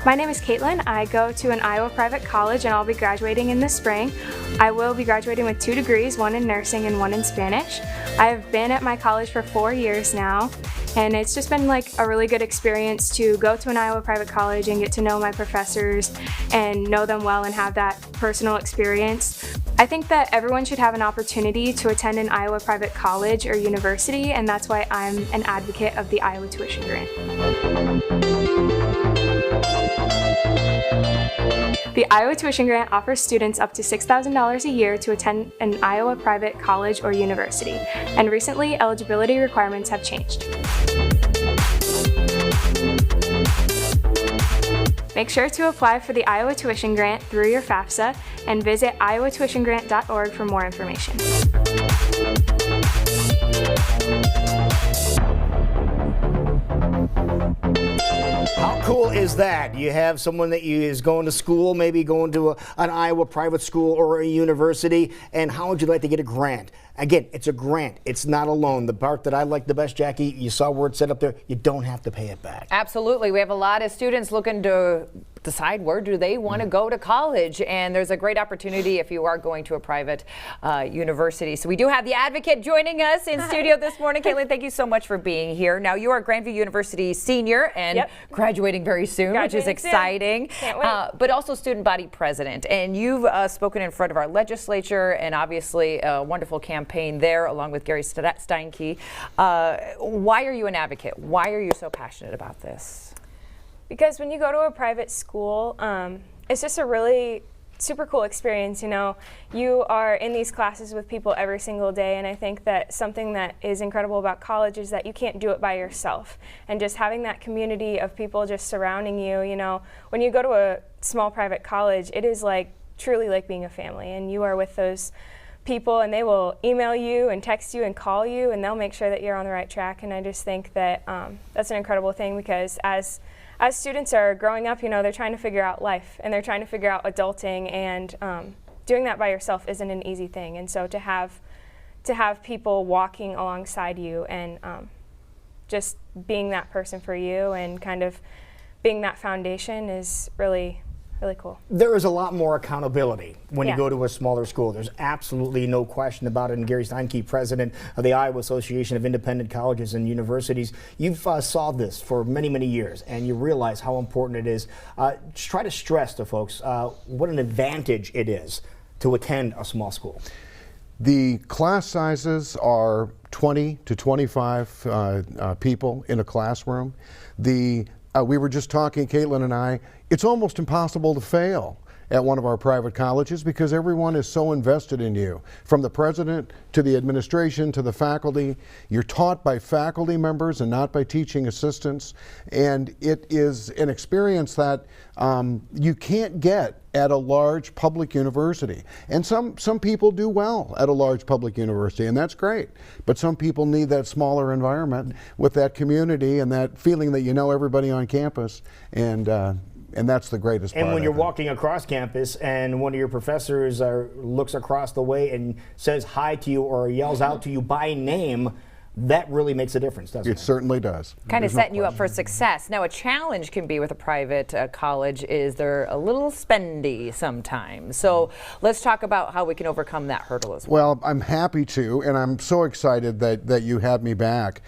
My name is Caitlin. I go to an Iowa private college and I'll be graduating in the spring. I will be graduating with 2 degrees, one in nursing and one in Spanish. I've been at my college for 4 years now, and it's just been like a really good experience to go to an Iowa private college and get to know my professors and know them well and have that personal experience. I think that everyone should have an opportunity to attend an Iowa private college or university, and that's why I'm an advocate of the Iowa Tuition Grant. The Iowa Tuition Grant offers students up to $6,000 a year to attend an Iowa private college or university, and recently eligibility requirements have changed. Make sure to apply for the Iowa Tuition Grant through your FAFSA and visit iowatuitiongrant.org for more information. How cool is that? You have someone that is going to school, maybe going to an Iowa private school or a university, and how would you like to get a grant? Again, it's a grant. It's not a loan. The part that I like the best, Jackie, you saw where it's set up there. You don't have to pay it back. Absolutely. We have a lot of students looking to decide where do they want to go to college, and there's a great opportunity if you are going to a private university. So we do have the advocate joining us in studio this morning. Caitlin, thank you so much for being here. Now, you are Grandview University senior and graduating very soon, which is exciting. Can't wait. But also student body president, and you've spoken in front of our legislature and obviously a wonderful campaign there along with Gary Steinke. Why are you an advocate? Why are you so passionate about this? Because when you go to a private school, it's just a really super cool experience. You know, you are in these classes with people every single day, and I think that something that is incredible about college is that you can't do it by yourself. And just having that community of people just surrounding you, you know, when you go to a small private college, it is like truly like being a family, and you are with those people, and they will email you and text you and call you, and they'll make sure that you're on the right track. And I just think that that's an incredible thing, because as students are growing up, you know, they're trying to figure out life, and they're trying to figure out adulting, and doing that by yourself isn't an easy thing. And so to have people walking alongside you and just being that person for you and kind of being that foundation is really cool. There is a lot more accountability when you go to a smaller school. There's absolutely no question about it. And Gary Steinke, president of the Iowa Association of Independent Colleges and Universities, you've solved this for many, many years, and you realize how important it is. Just try to stress to folks what an advantage it is to attend a small school. The class sizes are 20 to 25 people in a classroom. We were just talking, Caitlin and I, it's almost impossible to fail at one of our private colleges because everyone is so invested in you. From the president to the administration to the faculty, you're taught by faculty members and not by teaching assistants. And it is an experience that you can't get at a large public university. And some people do well at a large public university, and that's great. But some people need that smaller environment with that community and that feeling that you know everybody on campus. And that's the greatest part. And when you're walking across campus and one of your professors looks across the way and says hi to you or yells out to you by name, that really makes a difference, doesn't it? It certainly does. Kind of setting you up for success. Now, a challenge can be with a private college is they're a little spendy sometimes. So let's talk about how we can overcome that hurdle as well. Well, I'm happy to, and I'm so excited that you had me back.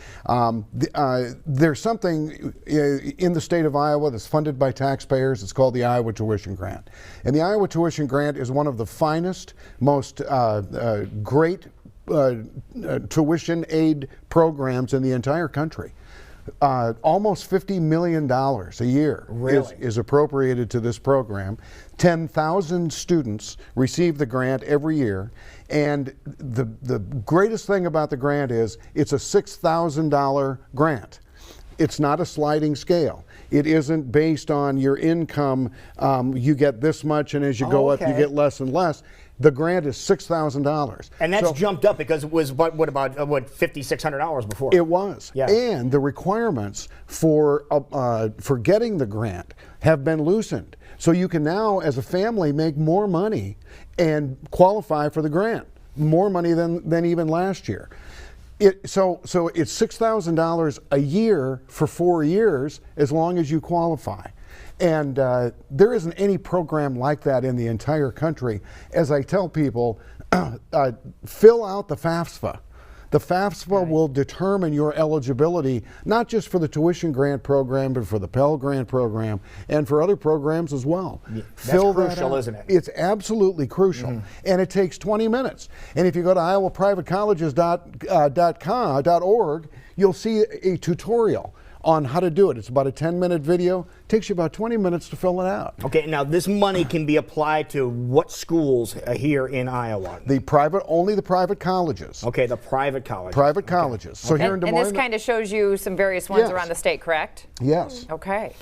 There's something in the state of Iowa that's funded by taxpayers. It's called the Iowa Tuition Grant. And the Iowa Tuition Grant is one of the finest, most great tuition aid programs in the entire country. Almost $50 million a year is appropriated to this program. 10,000 students receive the grant every year, and the greatest thing about the grant is it's a $6,000 grant. It's not a sliding scale. It isn't based on your income. You get this much, and as you go up, you get less and less. The grant is $6,000. And that's jumped up because it was, what about $5,600 before? It was. Yeah. And the requirements for getting the grant have been loosened. So you can now, as a family, make more money and qualify for the grant. More money than even last year. So it's $6,000 a year for 4 years as long as you qualify. And there isn't any program like that in the entire country. As I tell people, fill out the FAFSA. The FAFSA will determine your eligibility, not just for the tuition grant program, but for the Pell Grant program and for other programs as well. Yeah, that's crucial, isn't it? It's absolutely crucial, and it takes 20 minutes. And if you go to iowaprivatecolleges.org, you'll see a tutorial on how to do it. It's about a 10-minute video. Takes you about 20 minutes to fill it out. Okay, now this money can be applied to what schools here in Iowa? Only the private colleges. Okay, the private colleges. Private colleges. So here in Des And Moines. this kind of shows you some various ones Yes. around the state, correct? Yes. Okay.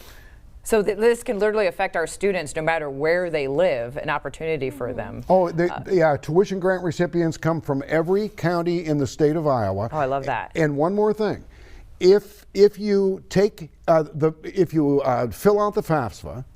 So this can literally affect our students no matter where they live, an opportunity for them. Oh, yeah, tuition grant recipients come from every county in the state of Iowa. Oh, I love that. And one more thing. If you take if you fill out the FAFSA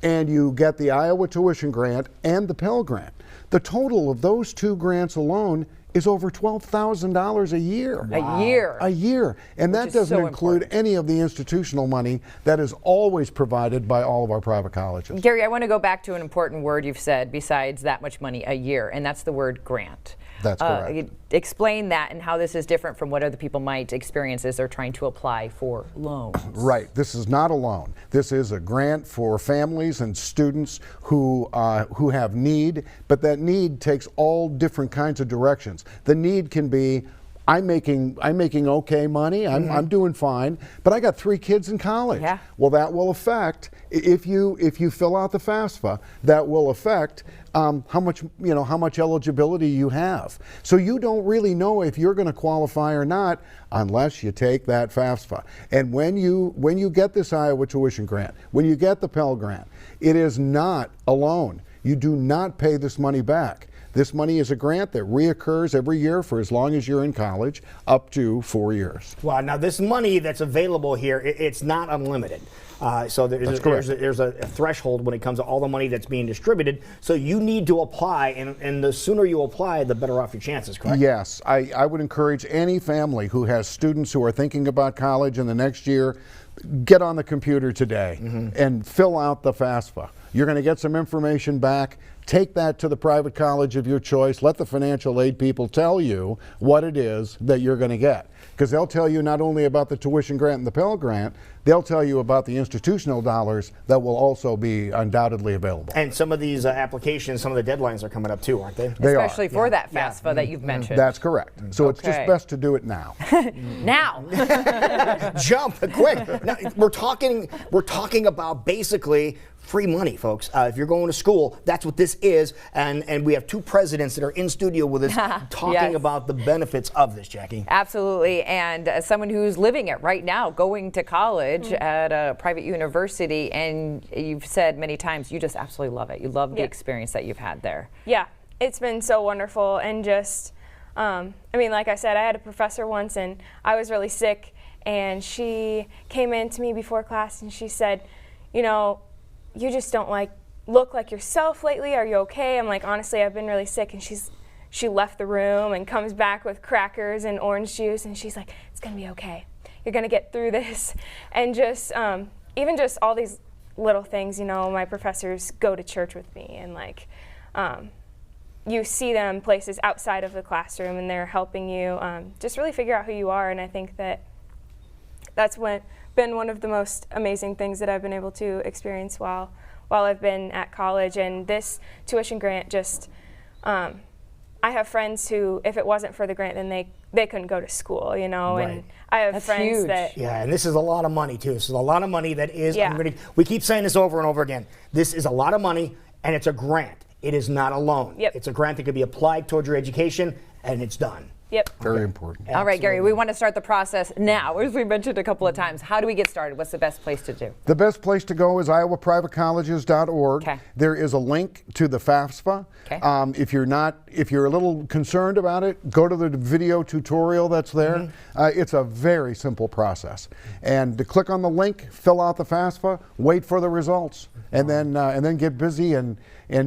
and you get the Iowa tuition grant and the Pell Grant, the total of those two grants alone is over $12,000 a year. A year. A year. And that is doesn't so include important. any of the institutional money that is always provided by all of our private colleges. Gary, I want to go back to an important word you've said besides that much money a year, and that's the word grant. That's correct. Explain that and how this is different from what other people might experience as they're trying to apply for loans. Right. This is not a loan. This is a grant for families and students who have need, but that need takes all different kinds of directions. The need can be, I'm making okay money. I'm doing fine, but I got 3 kids in college. Yeah. Well, that will affect, if you fill out the FAFSA, that will affect how much eligibility you have. So you don't really know if you're going to qualify or not unless you take that FAFSA. And when you get this Iowa tuition grant, when you get the Pell Grant, it is not a loan. You do not pay this money back. This money is a grant that reoccurs every year for as long as you're in college, up to 4 years. Well, now this money that's available here, it's not unlimited. So there's a threshold when it comes to all the money that's being distributed. So you need to apply, and the sooner you apply, the better off your chances, correct? Yes, I would encourage any family who has students who are thinking about college in the next year, get on the computer today and fill out the FAFSA. You're going to get some information back. Take that to the private college of your choice. Let the financial aid people tell you what it is that you're going to get. Because they'll tell you not only about the tuition grant and the Pell Grant, they'll tell you about the institutional dollars that will also be undoubtedly available. And some of these applications, some of the deadlines are coming up too, aren't they? They are. Especially for that FAFSA that you've mentioned. That's correct. So it's just Okay. best to do it now. Now. Jump quick. Now, we're talking about basically free money, folks. If you're going to school, that's what this is. And we have 2 presidents that are in studio with us talking Yes. about the benefits of this, Jackie. Absolutely, and as someone who's living it right now, going to college at a private university, and you've said many times you just absolutely love it. You love the Yeah. experience that you've had there. Yeah, it's been so wonderful, and just, like I said, I had a professor once, and I was really sick, and she came in to me before class, and she said, you just don't look like yourself lately. Are you okay? I'm like, honestly, I've been really sick, and she left the room and comes back with crackers and orange juice, and she's like, it's gonna be okay. You're gonna get through this, and just even just all these little things. My professors go to church with me, and you see them places outside of the classroom, and they're helping you just really figure out who you are. And I think that's been one of the most amazing things that I've been able to experience while I've been at college. And this tuition grant just, I have friends who, if it wasn't for the grant, then they couldn't go to school, Right. and I have That's friends huge. that, Yeah, and this is a lot of money too. This is a lot of money that is. Yeah. We keep saying this over and over again. This is a lot of money, and it's a grant. It is not a loan. Yep. It's a grant that can be applied towards your education, and it's done. yep. Very important. All right, Gary, we want to start the process now, as we mentioned a couple of times. How do we get started? What's the best place to do? The best place to go is iowaprivatecolleges.org. Okay. There is a link to the FAFSA. Okay. If you're a little concerned about it, go to the video tutorial that's there. It's a very simple process. And to click on the link, fill out the FAFSA, wait for the results, and then get busy and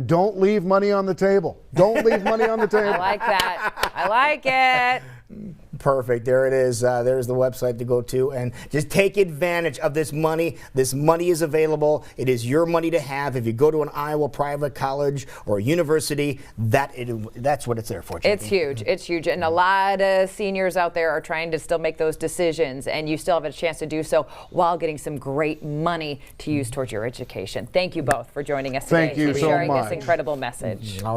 don't leave money on the table. Don't leave money on the table. I like that. I like it. Perfect. There it is. There's the website to go to, and just take advantage of this money. This money is available. It is your money to have. If you go to an Iowa private college or university, that's what it's there for. It's huge. It's huge. And a lot of seniors out there are trying to still make those decisions, and you still have a chance to do so while getting some great money to use towards your education. Thank you both for joining us today. Thank you and so sharing much. this incredible message. All right.